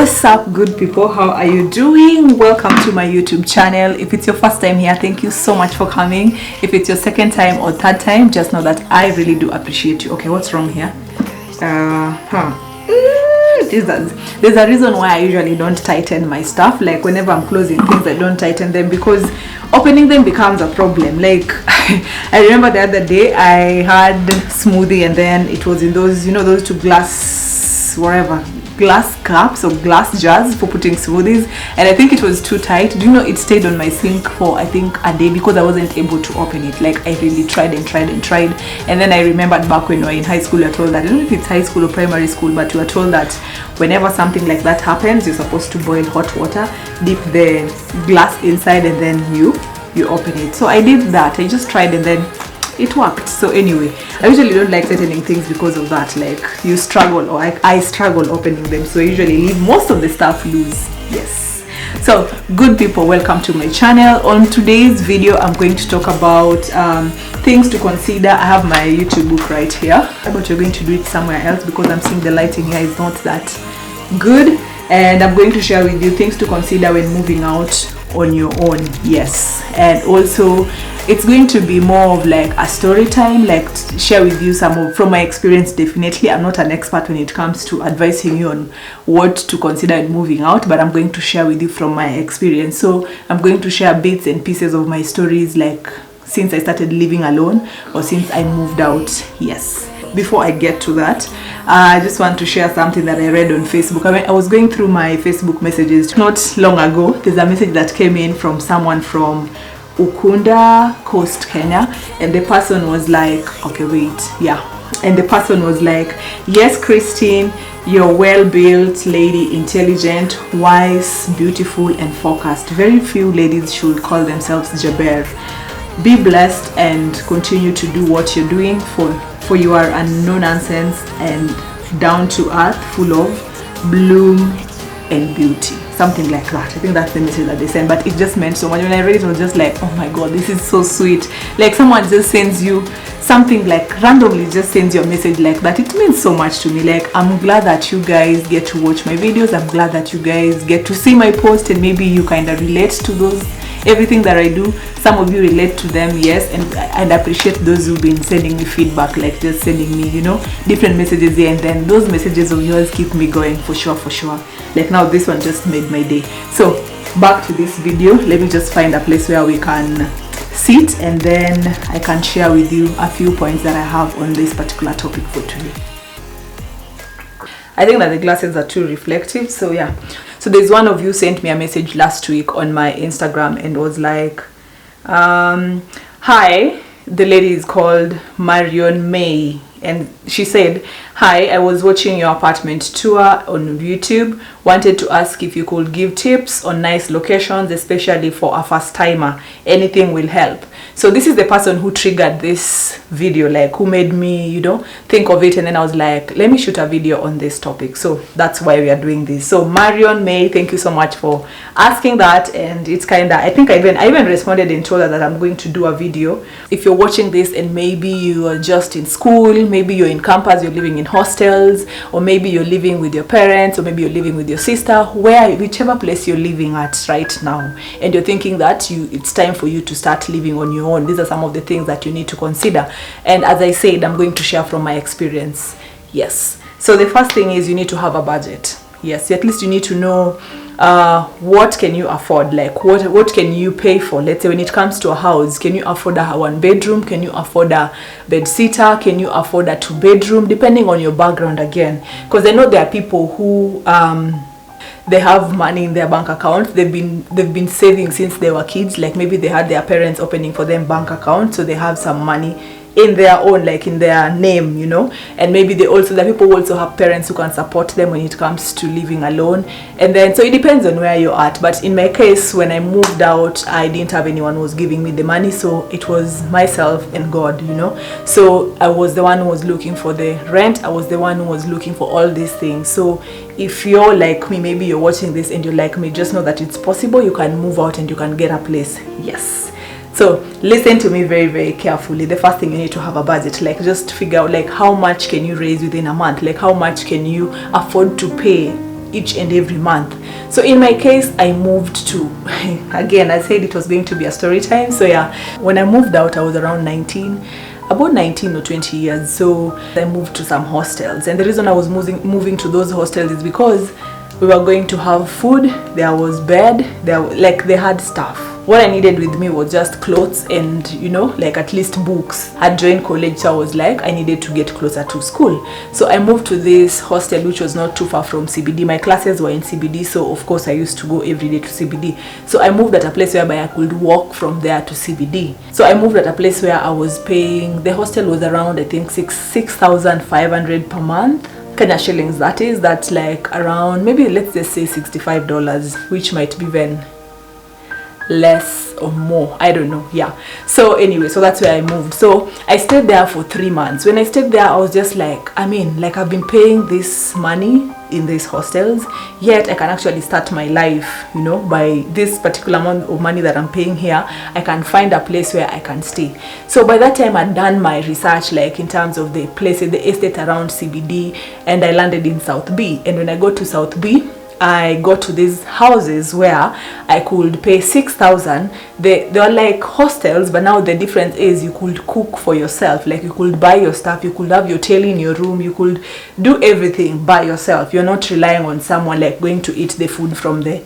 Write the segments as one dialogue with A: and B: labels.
A: What's up, good people? How are you doing? Welcome to my YouTube channel. If it's your first time here, thank you so much for coming. If it's your second time or third time, just know that I really do appreciate you. Okay, what's wrong here? There's a reason why I usually don't tighten my stuff. Like whenever I'm closing things, I don't tighten them because opening them becomes a problem. Like I remember the other day I had smoothie and then it was in those, you know, those two glass cups or glass jars for putting smoothies, and I think it was too tight. Do you know, it stayed on my sink for I think a day because I wasn't able to open it. Like I really tried and then I remembered back when we were in high school, I told that, I don't know if it's high school or primary school, but we were told that whenever something like that happens, you're supposed to boil hot water, dip the glass inside, and then you open it. So I did that. I just tried and then it worked. So anyway, I usually don't like tightening things because of that. Like you struggle, or I struggle opening them, so I usually leave most of the stuff loose. Yes. So good people, welcome to my channel. On today's video, I'm going to talk about things to consider. I have my YouTube book right here, but you're going to do it somewhere else because I'm seeing the lighting here is not that good, and I'm going to share with you things to consider when moving out on your own. Yes. And also it's going to be more of like a story time, like share with you some of from my experience. Definitely I'm not an expert when it comes to advising you on what to consider in moving out, but I'm going to share with you from my experience. So I'm going to share bits and pieces of my stories, like since I started living alone or since I moved out. Yes. Before I get to that, I just want to share something that I read on Facebook. I was going through my Facebook messages not long ago. There's a message that came in from someone from Ukunda Coast, Kenya, and the person was like, and the person was like, yes, Christine, you're well-built lady, intelligent, wise, beautiful, and focused. Very few ladies should call themselves GER. Be blessed and continue to do what you're doing, for you are a no nonsense and down to earth, full of bloom and beauty. Something like that. I think that's the message that they sent, but it just meant so much. When I read it, I was just like, oh my god, this is so sweet. Like someone just sends you something, like randomly just sends you a message like that. It means so much to me. Like I'm glad that you guys get to watch my videos. I'm glad that you guys get to see my post, and maybe you kind of relate to those, everything that I do. Some of you relate to them, yes, and I appreciate those who've been sending me feedback, like just sending me, you know, different messages here and then. Those messages of yours keep me going for sure. Like now this one just made my day. So back to this video. Let me just find a place where we can sit, and then I can share with you a few points that I have on this particular topic for today. I think that the glasses are too reflective, so yeah. So there's one of you sent me a message last week on my Instagram and was like, hi, the lady is called Marion May, and she said, hi, I was watching your apartment tour on YouTube, wanted to ask if you could give tips on nice locations, especially for a first timer. Anything will help. So this is the person who triggered this video, like who made me, you know, think of it, and then I was like, let me shoot a video on this topic. So that's why we are doing this. So Marion May, thank you so much for asking that, and it's kind of, I think I even responded and told her that I'm going to do a video. If you're watching this and maybe you are just in school, maybe you're in campus, you're living in hostels, or maybe you're living with your parents, or maybe you're living with your sister, whichever place you're living at right now, and you're thinking that it's time for you to start living on your own, these are some of the things that you need to consider. And as I said, I'm going to share from my experience. Yes. So the first thing is you need to have a budget. Yes, at least you need to know what can you afford, like what can you pay for. Let's say when it comes to a house, can you afford a 1-bedroom, can you afford a bed sitter, can you afford a 2-bedroom, depending on your background again. Because I know there are people who they have money in their bank account, they've been saving since they were kids, like maybe they had their parents opening for them bank account, so they have some money in their own, like in their name, you know, and maybe the people also have parents who can support them when it comes to living alone. And then so it depends on where you're at. But in my case, when I moved out, I didn't have anyone who was giving me the money, so it was myself and God, you know. So I was the one who was looking for the rent, I was the one who was looking for all these things. So if you're like me, maybe you're watching this and you're like me, just know that it's possible. You can move out and you can get a place. Yes. So listen to me very, very carefully. The first thing, you need to have a budget. Like just figure out like how much can you raise within a month, like how much can you afford to pay each and every month. So in my case, I moved to, again, I said it was going to be a story time. So yeah, when I moved out, I was around 19, about 19 or 20 years. So I moved to some hostels, and the reason I was moving to those hostels is because we were going to have food, there was bed, they had stuff. What I needed with me was just clothes and, you know, like at least books. I joined college, so I was like, I needed to get closer to school. So I moved to this hostel, which was not too far from CBD. My classes were in CBD, so of course I used to go every day to CBD. So I moved at a place whereby I could walk from there to CBD. So I moved at a place where I was paying, the hostel was around, I think, 6,500 per month. Kenya shillings, that is. That's like around, maybe let's just say $65, which might be even less or more, I don't know. Yeah, so anyway, so that's where I moved. So I stayed there for 3 months. When I stayed there, I was just like, I mean, like, I've been paying this money in these hostels, yet I can actually start my life, you know, by this particular amount of money that I'm paying here. I can find a place where I can stay. So by that time, I'd done my research, like in terms of the places, the estate around CBD, and I landed in South B. And when I got to South B, I got to these houses where I could pay 6,000. They were like hostels, but now the difference is you could cook for yourself. Like, you could buy your stuff, you could have your telly in your room, you could do everything by yourself. You're not relying on someone like going to eat the food from the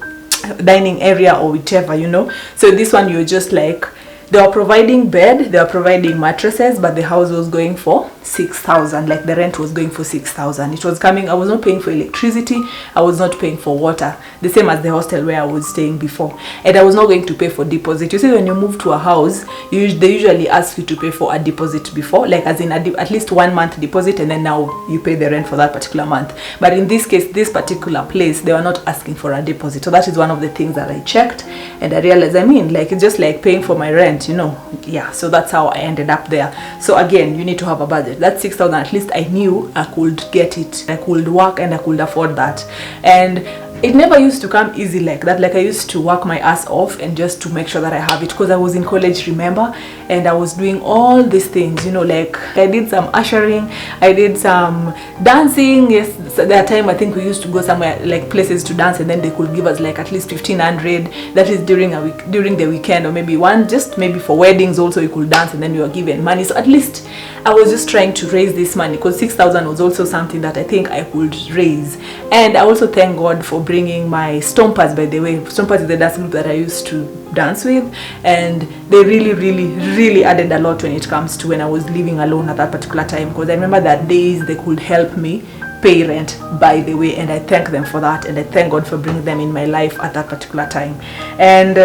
A: dining area or whichever, you know. So this one, you're just like, they were providing bed, they were providing mattresses, but the house was going for 6,000. Like, the rent was going for 6,000. It was coming, I was not paying for electricity, I was not paying for water, the same as the hostel where I was staying before. And I was not going to pay for deposit. You see, when you move to a house, they usually ask you to pay for a deposit before, like as in at least 1 month deposit, and then now you pay the rent for that particular month. But in this case, this particular place, they were not asking for a deposit. So that is one of the things that I checked, and I realized, I mean, like, it's just like paying for my rent, you know. Yeah, so that's how I ended up there. So again, you need to have a budget. That 6,000, at least I knew I could get it, I could work, and I could afford that. And it never used to come easy like that. Like, I used to work my ass off and just to make sure that I have it, because I was in college, remember, and I was doing all these things, you know. Like, I did some ushering, I did some dancing. Yes, so that time I think we used to go somewhere, like places to dance, and then they could give us like at least 1,500. That is during a week, during the weekend, or maybe just maybe for weddings also you could dance, and then you were given money. So at least I was just trying to raise this money, because 6,000 was also something that I think I could raise. And I also thank God for bringing my Stompers, by the way. Stompers is the dance group that I used to dance with, and they really added a lot when it comes to when I was living alone at that particular time, because I remember that days they could help me pay rent, by the way, and I thank them for that, and I thank God for bringing them in my life at that particular time. And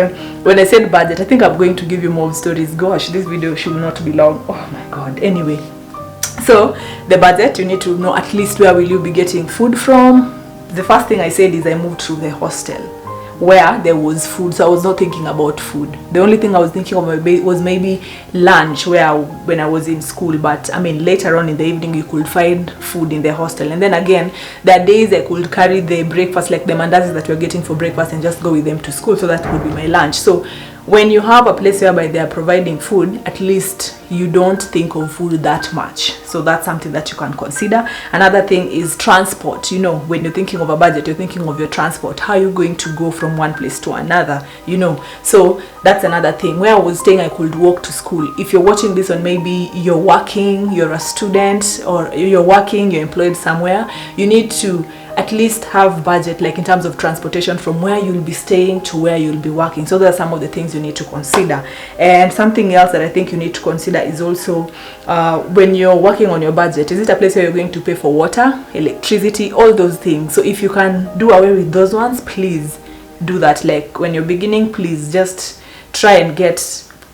A: when I said budget, I think I'm going to give you more stories. Gosh, this video should not be long. Oh my God. Anyway, so the budget, you need to know at least where will you be getting food from. The first thing I said is I moved to the hostel where there was food, so I was not thinking about food. The only thing I was thinking of was maybe lunch, when I was in school. But I mean, later on in the evening you could find food in the hostel. And then again, there are days I could carry the breakfast, like the mandazis that we're getting for breakfast, and just go with them to school. So that would be my lunch. So when you have a place whereby they are providing food, at least you don't think of food that much. So that's something that you can consider. Another thing is transport. You know, when you're thinking of a budget, you're thinking of your transport. How are you going to go from one place to another, you know? So that's another thing. Where I was staying, I could walk to school. If you're watching this on, maybe you're working, you're a student, or you're working, you're employed somewhere, you need to at least have budget, like in terms of transportation from where you'll be staying to where you'll be working. So there are some of the things you need to consider. And something else that I think you need to consider is also when you're working on your budget, is it a place where you're going to pay for water, electricity, all those things? So if you can do away with those ones, please do that. Like, when you're beginning, please just try and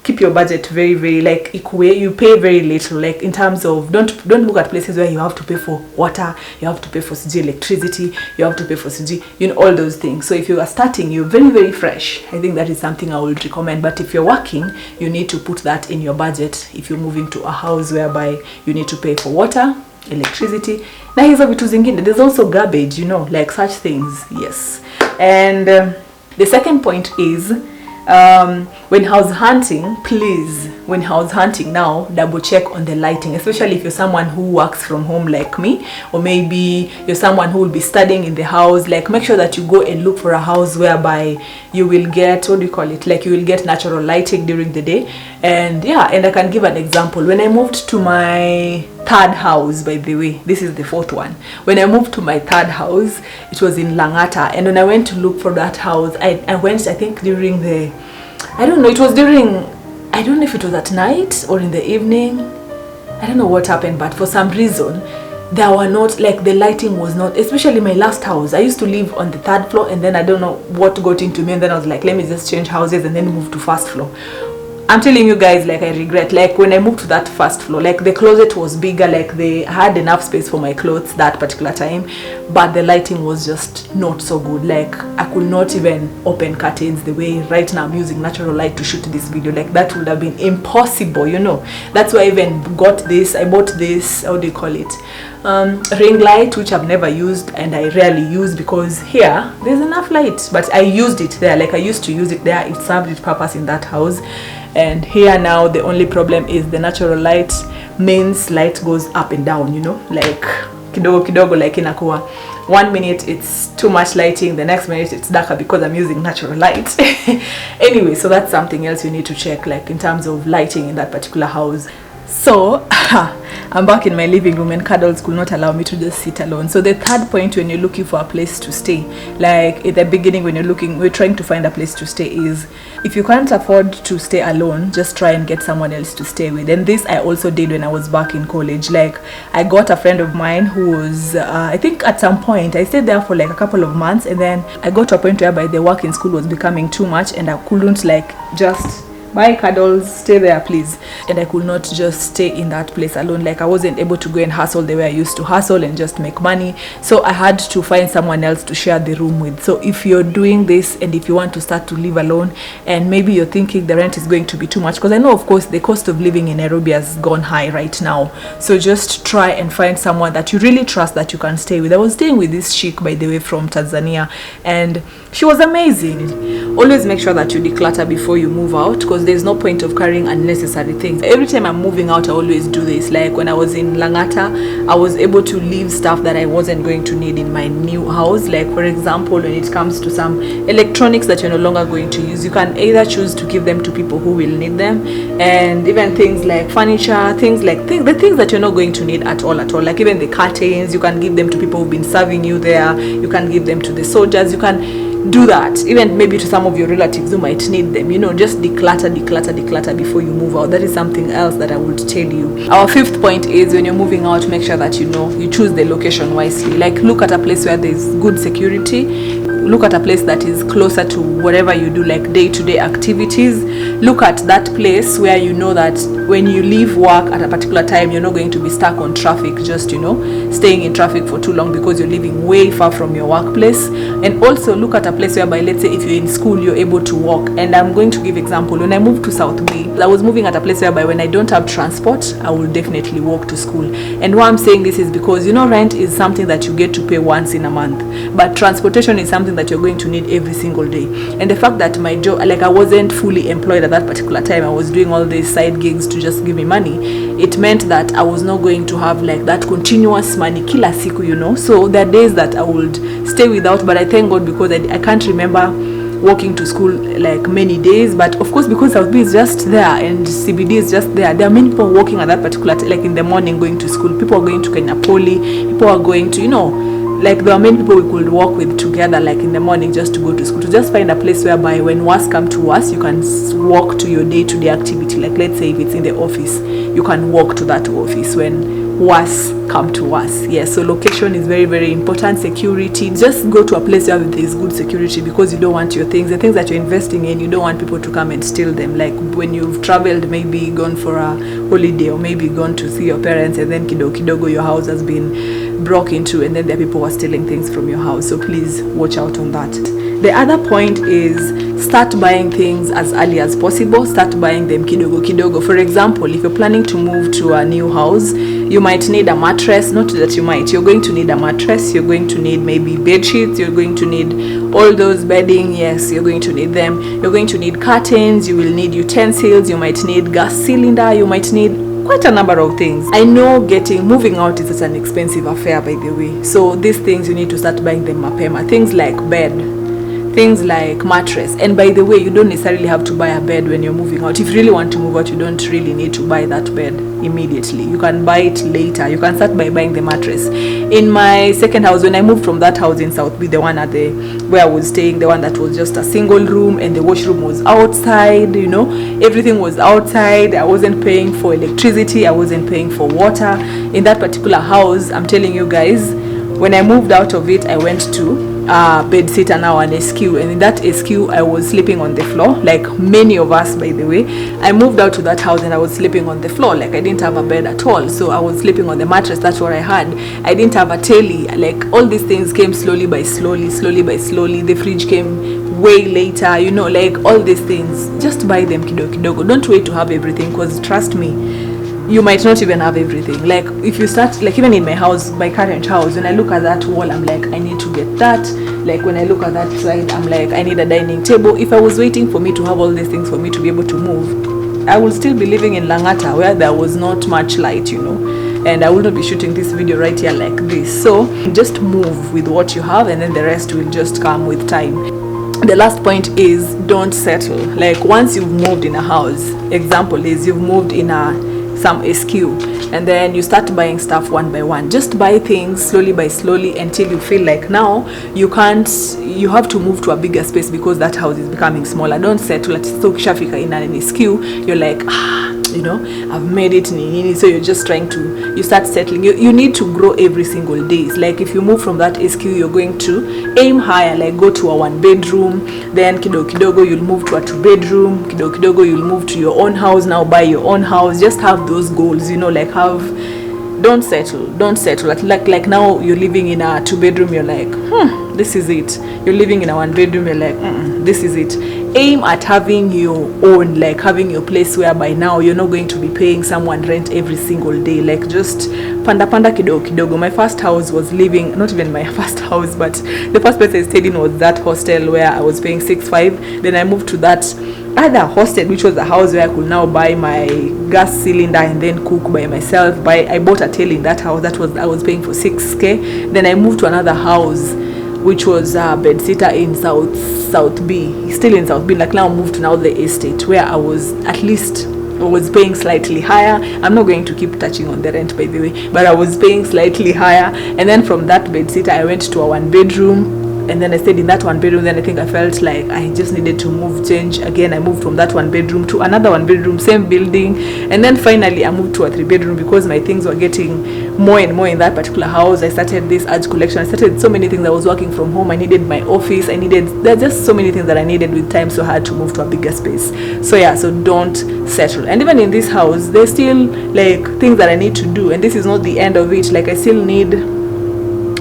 A: keep your budget very like equal. You pay very little, like in terms of don't look at places where you have to pay for water, you have to pay for CG electricity, you have to pay for CG, you know, all those things. So if you are starting, you're very fresh, I think that is something I would recommend. But if you're working, you need to put that in your budget. If you're moving to a house whereby you need to pay for water, electricity, na hizo vitu zingine, there's also garbage, you know, like such things. Yes. And the second point is When house hunting, please, when house hunting now, double check on the lighting, especially if you're someone who works from home like me, or maybe you're someone who will be studying in the house. Like, make sure that you go and look for a house whereby you will get, what do you call it, like you will get natural lighting during the day. And yeah, and I can give an example. When I moved to my third house, by the way, this is the fourth one. When I moved to my third house, it was in Langata, and when I went to look for that house, I went, I think during the, I don't know, it was during, I don't know if it was at night or in the evening, I don't know what happened, but for some reason there were not, like, the lighting was not, especially my last house. I used to live on the third floor, and then I don't know what got into me, and then I was like, let me just change houses and then move to first floor. I'm telling you guys, like, I regret, like, when I moved to that first floor, like, the closet was bigger, like, they had enough space for my clothes that particular time, but the lighting was just not so good. Like, I could not even open curtains the way right now I'm using natural light to shoot this video. Like, that would have been impossible, you know. That's why I even got this. I bought this, how do you call it, ring light, which I've never used and I rarely use, because here there's enough light, but I used it there. Like, I used to use it there, it served its purpose in that house. And here now the only problem is the natural light means light goes up and down, you know, like kidogo kidogo, like inakuwa 1 minute it's too much lighting, the next minute it's darker because I'm using natural light. Anyway, so that's something else you need to check, like in terms of lighting in that particular house. So I'm back in my living room, and cuddles could not allow me to just sit alone. So the third point when you're looking for a place to stay, like at the beginning when we're trying to find a place to stay, is if you can't afford to stay alone, just try and get someone else to stay with. And this I also did when I was back in college. Like, I got a friend of mine who was I think at some point I stayed there for like a couple of months, and then I got to a point whereby the work in school was becoming too much, and I couldn't like just bye cuddles, stay there please, and I could not just stay in that place alone. Like, I wasn't able to go and hustle the way I used to hustle and just make money, so I had to find someone else to share the room with. So if you're doing this and if you want to start to live alone, and maybe you're thinking the rent is going to be too much, because I know of course the cost of living in Nairobi has gone high right now, so just try and find someone that you really trust that you can stay with. I was staying with this chick, by the way, from Tanzania, and she was amazing. Always make sure that you declutter before you move out, because there's no point of carrying unnecessary things. Every time I'm moving out, I always do this. Like, when I was in Langata, I was able to leave stuff that I wasn't going to need in my new house. Like, for example, when it comes to some electronics that you're no longer going to use, you can either choose to give them to people who will need them, and even things like furniture, the things that you're not going to need at all, like even the curtains, you can give them to people who've been serving you there. You can give them to the soldiers. You can do that even maybe to some of your relatives who might need them. You know, just declutter before you move out. That is something else that I would tell you. Our fifth point is, when you're moving out, make sure that you choose the location wisely. Like, look at a place where there's good security. Look at a place that is closer to whatever you do, like day-to-day activities. Look at that place where you know that when you leave work at a particular time, you're not going to be stuck on traffic, just staying in traffic for too long because you're living way far from your workplace. And also look at a place whereby, let's say if you're in school, you're able to walk. And I'm going to give example. When I moved to South Bay, I was moving at a place whereby when I don't have transport, I will definitely walk to school. And why I'm saying this is because rent is something that you get to pay once in a month, but transportation is something that you're going to need every single day. And the fact that my job, like, I wasn't fully employed at that particular time, I was doing all these side gigs to just give me money, it meant that I was not going to have like that continuous money kila siku, so there are days that I would stay without. But I thank God, because I can't remember walking to school like many days. But of course, because South B is just there and CBD is just there are many people walking at that particular like in the morning going to school. People are going to Kenya Poly, people are going to like, there are many people we could walk with together, like in the morning, just to go to school. To just find a place whereby when worst come to worst, you can walk to your day-to-day activity. Like, let's say if it's in the office, you can walk to that office when worst come to worst. Yes, so location is very, very important. Security, just go to a place where there is good security, because you don't want the things that you're investing in, you don't want people to come and steal them. Like, when you've traveled, maybe gone for a holiday, or maybe gone to see your parents, and then kidogo your house has been broke into, and then there are people who are stealing things from your house. So please watch out on that. The other point is, start buying things as early as possible. Start buying them kidogo. For example, if you're planning to move to a new house, you might need a mattress. Not that you might, you're going to need a mattress, you're going to need maybe bed sheets, you're going to need All those bedding, yes, you're going to need them. You're going to need curtains, you will need utensils, you might need gas cylinder, you might need quite a number of things. I know moving out is such an expensive affair, by the way. So these things, you need to start buying them mapema. Things like bed, things like mattress. And by the way, you don't necessarily have to buy a bed when you're moving out. If you really want to move out, you don't really need to buy that bed immediately. You can buy it later. You can start by buying the mattress. In my second house, when I moved from that house in South B, the one at where I was staying, the one that was just a single room and the washroom was outside, you know, everything was outside. I wasn't paying for electricity, I wasn't paying for water. In that particular house, I'm telling you guys, when I moved out of it, I went to bed sitter now, an SQ, and in that SQ I was sleeping on the floor, like many of us, by the way. I moved out to that house and I was sleeping on the floor, like I didn't have a bed at all, so I was sleeping on the mattress. That's what I had. I didn't have a telly. Like all these things came slowly by slowly. The fridge came way later, you know, like all these things, just buy them kidogo. Don't wait to have everything, because trust me, you might not even have everything. Like if you start, like even in my house, my current house, when I look at that wall, I'm like, I need to get that. Like when I look at that side, I'm like, I need a dining table. If I was waiting for me to have all these things for me to be able to move, I would still be living in Langata, where there was not much light, you know, and I will not be shooting this video right here like this. So just move with what you have, and then the rest will just come with time. The last point is, don't settle. Like once you've moved in a house, example is you've moved in some SQ, and then you start buying stuff one by one. Just buy things slowly by slowly until you feel like now you have to move to a bigger space because that house is becoming smaller. Don't settle at so kishafika in an SQ, you're like, you know, I've made it, so you're just trying to, you start settling. You need to grow every single day. Like if you move from that SQ, you're going to aim higher, like go to a 1-bedroom, then kidogo you'll move to a 2-bedroom, kidogo you'll move to your own house, now buy your own house. Just have those goals, you know, like don't settle. Like now you're living in a 2-bedroom, you're like, this is it. You're living in a 1-bedroom, you're like, this is it. Aim at having your own, like having your place where by now you're not going to be paying someone rent every single day. Like just panda kidogo. My first house was living, not even my first house, but the first place I stayed in was that hostel where I was paying 6,500. Then I moved to that other hostel, which was a house where I could now buy my gas cylinder and then cook by myself. I bought a tail in that house. I was paying for 6K. Then I moved to another house, which was a bed sitter in South B, still in South B. Like now moved to now the estate, where I was paying slightly higher. I'm not going to keep touching on the rent, by the way, but I was paying slightly higher. And then from that bed sitter, I went to a 1-bedroom. And then I stayed in that 1-bedroom. Then I think I felt like I just needed to change again. I moved from that 1-bedroom to another 1-bedroom, same building. And then finally I moved to a 3-bedroom because my things were getting more and more in that particular house. I started this art collection. I started so many things. I was working from home. I needed my office. There's just so many things that I needed with time, so I had to move to a bigger space. So yeah, so don't settle. And even in this house, there's still like things that I need to do. And this is not the end of it. Like I still need,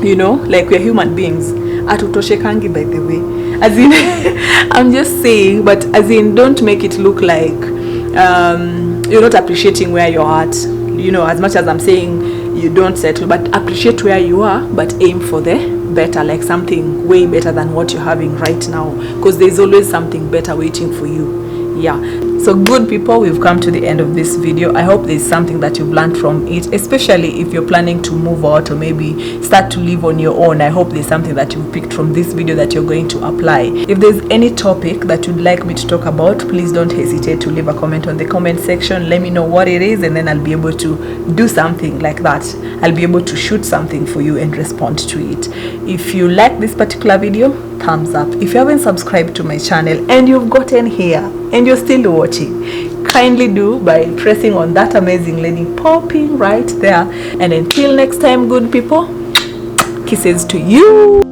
A: you know, like we're human beings. Atutoshekangi, by the way, as in I'm just saying, but as in don't make it look like you're not appreciating where you're at, you know. As much as I'm saying you don't settle, but appreciate where you are, but aim for the better, like something way better than what you're having right now, because there's always something better waiting for you. Yeah, so good people, we've come to the end of this video. I hope there's something that you've learned from it, especially if you're planning to move out or maybe start to live on your own. I hope there's something that you've picked from this video that you're going to apply. If there's any topic that you'd like me to talk about, please don't hesitate to leave a comment on the comment section. Let me know what it is, and then I'll be able to do something like that. I'll be able to shoot something for you and respond to it. If you like this particular video, thumbs up. If you haven't subscribed to my channel and you've gotten here and you're still watching, kindly do by pressing on that amazing lady popping right there. And until next time, good people, kisses to you.